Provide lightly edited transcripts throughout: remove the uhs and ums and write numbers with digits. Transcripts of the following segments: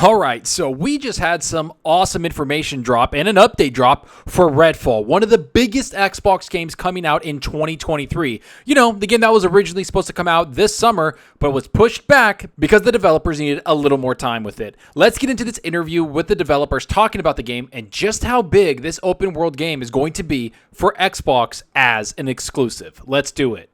Alright, so we just had some awesome information drop and an update drop for Redfall, one of the biggest Xbox games coming out in 2023. You know, the game that was originally supposed to come out this summer, but was pushed back because the developers needed a little more time with it. Let's get into this interview with the developers talking about the game and just how big this open world game is going to be for Xbox as an exclusive. Let's do it.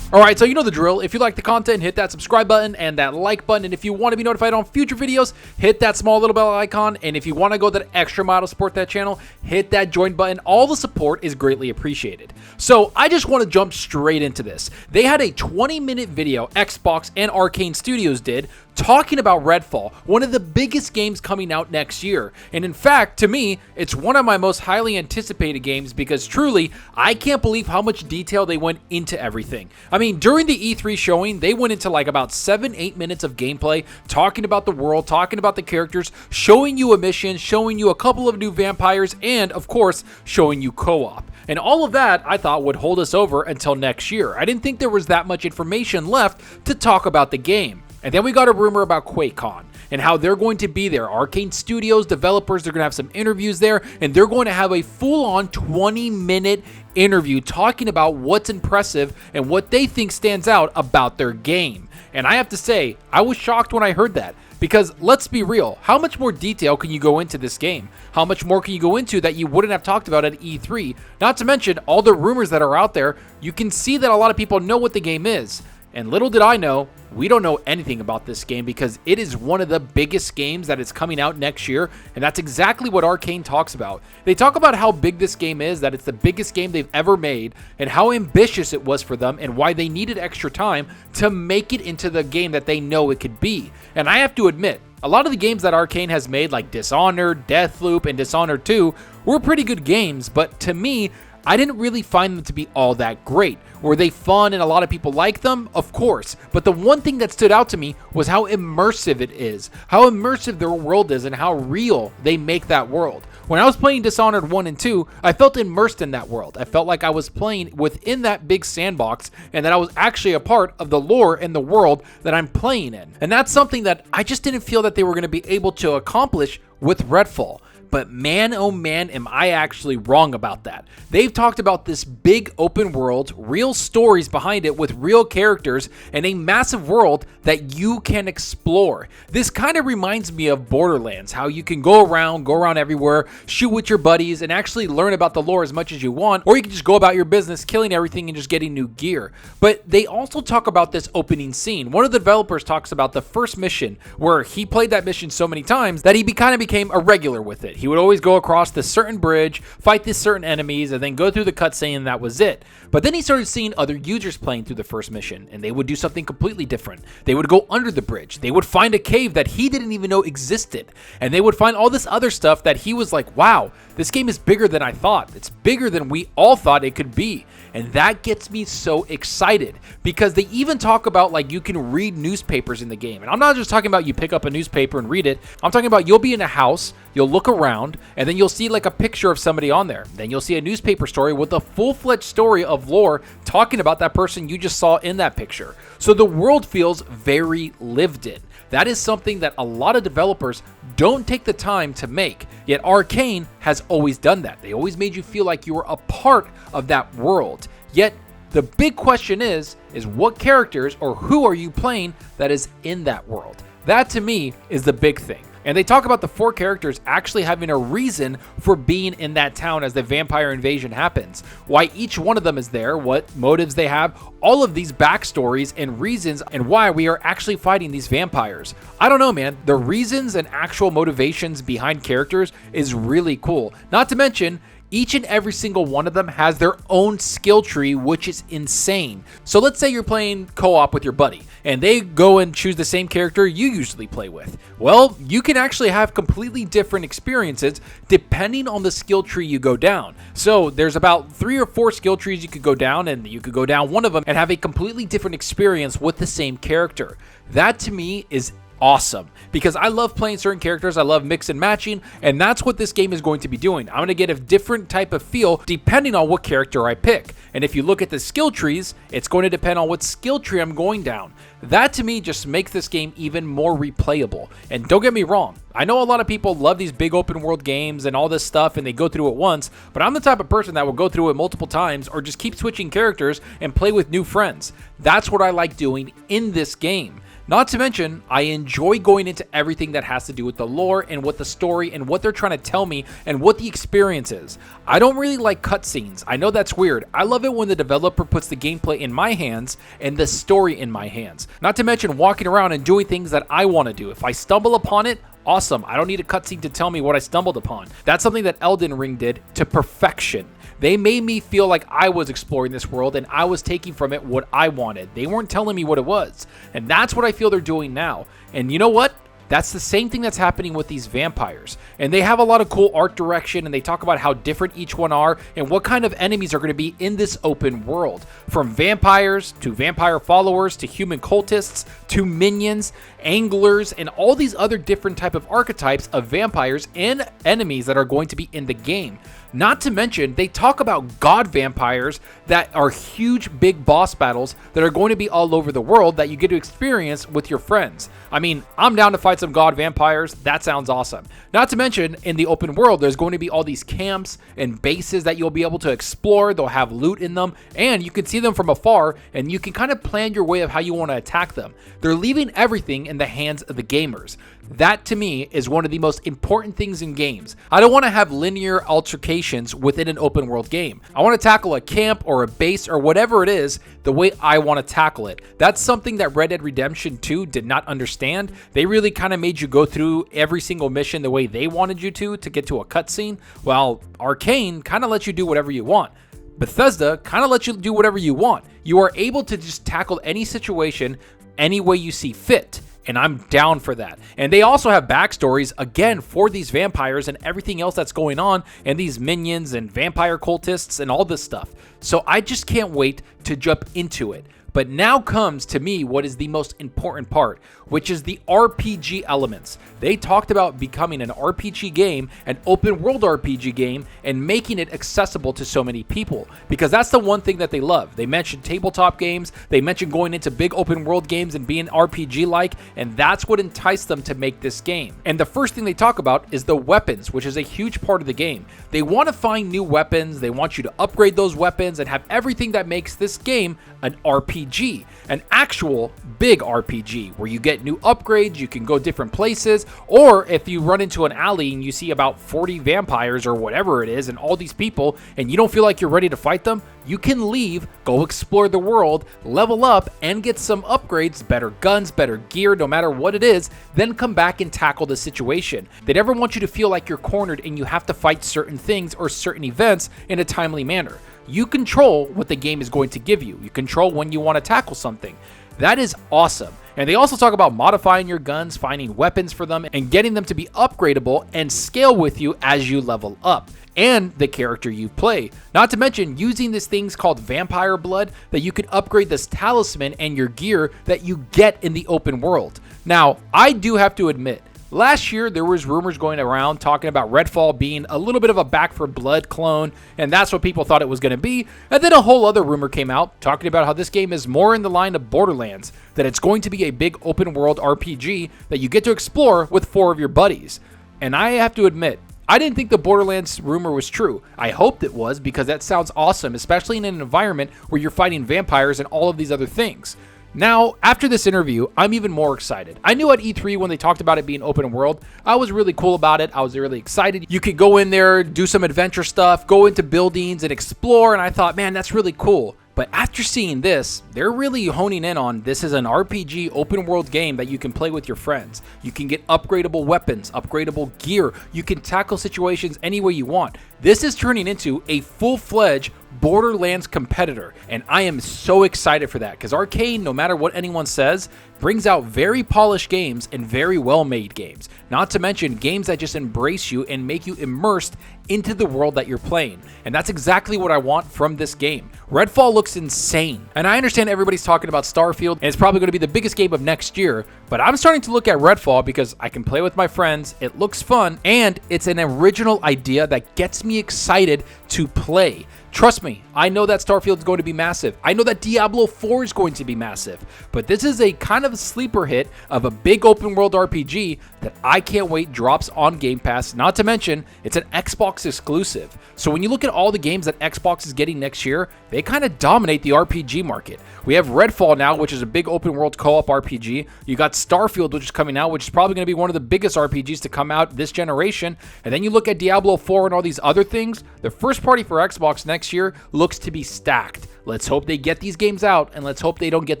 Alright, so you know the drill. If you like the content, hit that subscribe button and that like button. And if you want to be notified on future videos, hit that small little bell icon. And if you want to go that extra mile to support that channel, hit that join button. All the support is greatly appreciated. So I just want to jump straight into this. They had a 20-minute video, Xbox and Arcane Studios did, talking about Redfall, one of the biggest games coming out next year. And in fact, to me, it's one of my most highly anticipated games because truly, I can't believe how much detail they went into everything. I mean, during the E3 showing, they went into like about 7-8 minutes of gameplay, talking about the world, talking about the characters, showing you a mission, showing you a couple of new vampires, and of course, showing you co-op. And all of that, I thought, would hold us over until next year. I didn't think there was that much information left to talk about the game. And then we got a rumor about QuakeCon and how they're going to be there. Arcane Studios developers, they're going to have some interviews there, and they're going to have a full-on 20-minute interview talking about what's impressive and what they think stands out about their game. And I have to say, I was shocked when I heard that. Because let's be real, how much more detail can you go into this game? How much more can you go into that you wouldn't have talked about at E3? Not to mention all the rumors that are out there. You can see that a lot of people know what the game is. And little did I know, we don't know anything about this game because it is one of the biggest games that is coming out next year, and that's exactly what Arcane talks about. They talk about how big this game is, that it's the biggest game they've ever made, and how ambitious it was for them, and why they needed extra time to make it into the game that they know it could be. And I have to admit, a lot of the games that Arcane has made, like Dishonored, Deathloop, and Dishonored 2, were pretty good games, but to me, I didn't really find them to be all that great. Were they fun and a lot of people like them? Of course. But the one thing that stood out to me was how immersive it is. How immersive their world is and how real they make that world. When I was playing Dishonored 1 and 2, I felt immersed in that world. I felt like I was playing within that big sandbox and that I was actually a part of the lore and the world that I'm playing in. And that's something that I just didn't feel that they were going to be able to accomplish with Redfall. But man, oh man, am I actually wrong about that. They've talked about this big open world, real stories behind it with real characters, and a massive world that you can explore. This kind of reminds me of Borderlands, how you can go around everywhere, shoot with your buddies, and actually learn about the lore as much as you want, or you can just go about your business, killing everything and just getting new gear. But they also talk about this opening scene. One of the developers talks about the first mission, where he played that mission so many times that he kind of became a regular with it. He would always go across this certain bridge, fight these certain enemies, and then go through the cutscene, and that was it. But then he started seeing other users playing through the first mission, and they would do something completely different. They would go under the bridge. They would find a cave that he didn't even know existed. And they would find all this other stuff that he was like, wow, this game is bigger than I thought. It's bigger than we all thought it could be. And that gets me so excited because they even talk about like you can read newspapers in the game. And I'm not just talking about you pick up a newspaper and read it. I'm talking about you'll be in a house, you'll look around, and then you'll see like a picture of somebody on there. Then you'll see a newspaper story with a full-fledged story of lore talking about that person you just saw in that picture. So the world feels very lived in. That is something that a lot of developers don't take the time to make. Yet Arcane has always done that. They always made you feel like you were a part of that world. Yet the big question is what characters or who are you playing that is in that world? That to me is the big thing. And they talk about the 4 characters actually having a reason for being in that town as the vampire invasion happens. Why each one of them is there, what motives they have, all of these backstories and reasons and why we are actually fighting these vampires. I don't know, man. The reasons and actual motivations behind characters is really cool. Not to mention, each and every single one of them has their own skill tree, which is insane. So let's say you're playing co-op with your buddy, and they go and choose the same character you usually play with. Well, you can actually have completely different experiences depending on the skill tree you go down. So there's about 3 or 4 skill trees you could go down, and you could go down one of them and have a completely different experience with the same character. That to me is awesome because I love playing certain characters. I love mix and matching, and that's what this game is going to be doing. I'm going to get a different type of feel depending on what character I pick. And if you look at the skill trees, it's going to depend on what skill tree I'm going down. That to me just makes this game even more replayable. And don't get me wrong, I know a lot of people love these big open world games and all this stuff and they go through it once, but I'm the type of person that will go through it multiple times or just keep switching characters and play with new friends. That's what I like doing in this game. Not to mention, I enjoy going into everything that has to do with the lore and what the story and what they're trying to tell me and what the experience is. I don't really like cutscenes. I know that's weird. I love it when the developer puts the gameplay in my hands and the story in my hands. Not to mention walking around and doing things that I want to do. If I stumble upon it, awesome. I don't need a cutscene to tell me what I stumbled upon. That's something that Elden Ring did to perfection. They made me feel like I was exploring this world and I was taking from it what I wanted. They weren't telling me what it was. And that's what I feel they're doing now. And you know what? That's the same thing that's happening with these vampires. And they have a lot of cool art direction and they talk about how different each one are and what kind of enemies are going to be in this open world. From vampires to vampire followers to human cultists to minions, anglers, and all these other different type of archetypes of vampires and enemies that are going to be in the game. Not to mention, they talk about god vampires that are huge, big boss battles that are going to be all over the world that you get to experience with your friends. I mean, I'm down to fight some god vampires. That sounds awesome. Not to mention, in the open world, there's going to be all these camps and bases that you'll be able to explore. They'll have loot in them, and you can see them from afar, and you can kind of plan your way of how you want to attack them. They're leaving everything in the hands of the gamers. That, to me, is one of the most important things in games. I don't want to have linear altercations within an open world game. I want to tackle a camp or a base or whatever it is the way I want to tackle it. That's something that Red Dead Redemption 2 did not understand. They really kind of made you go through every single mission the way they wanted you to get to a cutscene, while Arcane kind of lets you do whatever you want. Bethesda kind of lets you do whatever you want. You are able to just tackle any situation any way you see fit. And I'm down for that. And they also have backstories, again, for these vampires and everything else that's going on, and these minions and vampire cultists and all this stuff. So I just can't wait to jump into it. But now comes, to me, what is the most important part, which is the RPG elements. They talked about becoming an RPG game, an open world RPG game, and making it accessible to so many people, because that's the one thing that they love. They mentioned tabletop games, they mentioned going into big open world games and being RPG-like, and that's what enticed them to make this game. And the first thing they talk about is the weapons, which is a huge part of the game. They want to find new weapons, they want you to upgrade those weapons, and have everything that makes this game an RPG, an actual big RPG where you get new upgrades, you can go different places, or if you run into an alley and you see about 40 vampires or whatever it is and all these people and you don't feel like you're ready to fight them, you can leave, go explore the world, level up, and get some upgrades, better guns, better gear, no matter what it is, then come back and tackle the situation. They never want you to feel like you're cornered and you have to fight certain things or certain events in a timely manner. You control what the game is going to give you. You control when you want to tackle something. That is awesome. And they also talk about modifying your guns, finding weapons for them, and getting them to be upgradable and scale with you as you level up, and the character you play. Not to mention using these things called vampire blood that you can upgrade this talisman and your gear that you get in the open world. Now, I do have to admit, last year, there was rumors going around talking about Redfall being a little bit of a Back 4 Blood clone, and that's what people thought it was going to be. And then a whole other rumor came out talking about how this game is more in the line of Borderlands, that it's going to be a big open world RPG that you get to explore with 4 of your buddies. And I have to admit, I didn't think the Borderlands rumor was true. I hoped it was, because that sounds awesome, especially in an environment where you're fighting vampires and all of these other things. Now, after this interview, I'm even more excited. I knew at E3 when they talked about it being open world, I was really cool about it. I was really excited. You could go in there, do some adventure stuff, go into buildings and explore, and I thought, man, that's really cool. But after seeing this, they're really honing in on this is an RPG open world game that you can play with your friends. You can get upgradable weapons, upgradable gear. You can tackle situations any way you want. This is turning into a full-fledged Borderlands competitor, and I am so excited for that because Arcane, no matter what anyone says, brings out very polished games and very well-made games. Not to mention games that just embrace you and make you immersed into the world that you're playing. And that's exactly what I want from this game. Redfall looks insane. And I understand everybody's talking about Starfield, and it's probably going to be the biggest game of next year, but I'm starting to look at Redfall because I can play with my friends, it looks fun, and it's an original idea that gets me excited to play. Trust me, I know that Starfield is going to be massive. I know that Diablo 4 is going to be massive. But this is a kind of a sleeper hit of a big open world RPG that I can't wait drops on Game Pass. Not to mention, it's an Xbox exclusive. So when you look at all the games that Xbox is getting next year, they kind of dominate the RPG market. We have Redfall now, which is a big open world co-op RPG. You got Starfield, which is coming out, which is probably going to be one of the biggest RPGs to come out this generation. And then you look at Diablo 4 and all these other things. The first party for Xbox next year looks to be stacked. Let's hope they get these games out, and let's hope they don't get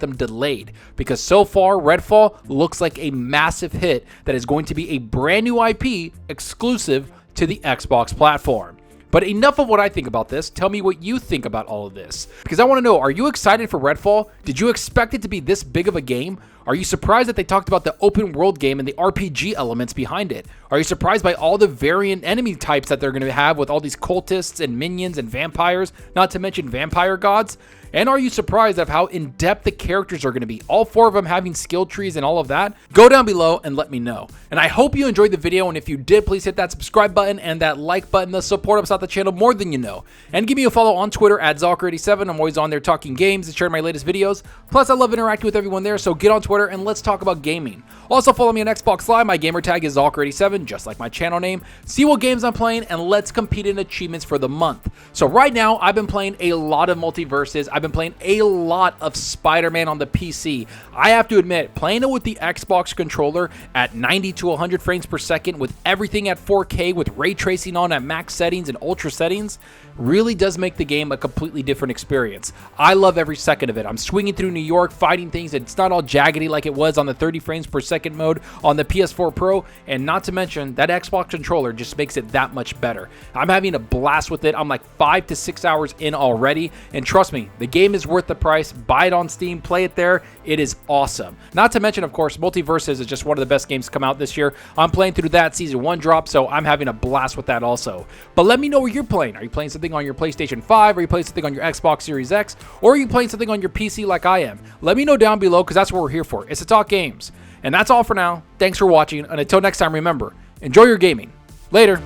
them delayed, because so far Redfall looks like a massive hit that is going to be a brand new IP exclusive to the Xbox platform. But enough of what I think about this. Tell me what you think about all of this, because I want to know, are you excited for Redfall? Did you expect it to be this big of a game? Are you surprised that they talked about the open world game and the RPG elements behind it? Are you surprised by all the variant enemy types that they're going to have with all these cultists and minions and vampires, not to mention vampire gods? And are you surprised of how in-depth the characters are going to be? All 4 of them having skill trees and all of that? Go down below and let me know. And I hope you enjoyed the video, and if you did, please hit that subscribe button and that like button to support us out the channel more than you know. And give me a follow on Twitter at Zalker87. I'm always on there talking games and sharing my latest videos. Plus, I love interacting with everyone there, so get on Twitter and let's talk about gaming. Also, follow me on Xbox Live. My gamertag is Zalker87, just like my channel name. See what games I'm playing, and let's compete in achievements for the month. So right now, I've been playing a lot of Multiverses. I've been playing a lot of Spider-Man on the PC. I have to admit, playing it with the Xbox controller at 90 to 100 frames per second with everything at 4K with ray tracing on at max settings and ultra settings really does make the game a completely different experience. I love every second of it. I'm swinging through New York, fighting things, and it's not all jaggedy like it was on the 30 frames per second mode on the PS4 Pro, and not to mention, that Xbox controller just makes it that much better. I'm having a blast with it. I'm like 5 to 6 hours in already, and trust me, the game is worth the price. Buy it on Steam, play it there. It is awesome. Not to mention, of course, Multiverses is just one of the best games to come out this year. I'm playing through that Season 1 drop, so I'm having a blast with that also. But let me know what you're playing. Are you playing something on your PlayStation 5? Are you playing something on your Xbox Series X? Or are you playing something on your PC like I am? Let me know down below, because that's what we're here for. It's to talk games. And that's all for now. Thanks for watching, and until next time, remember, enjoy your gaming. Later.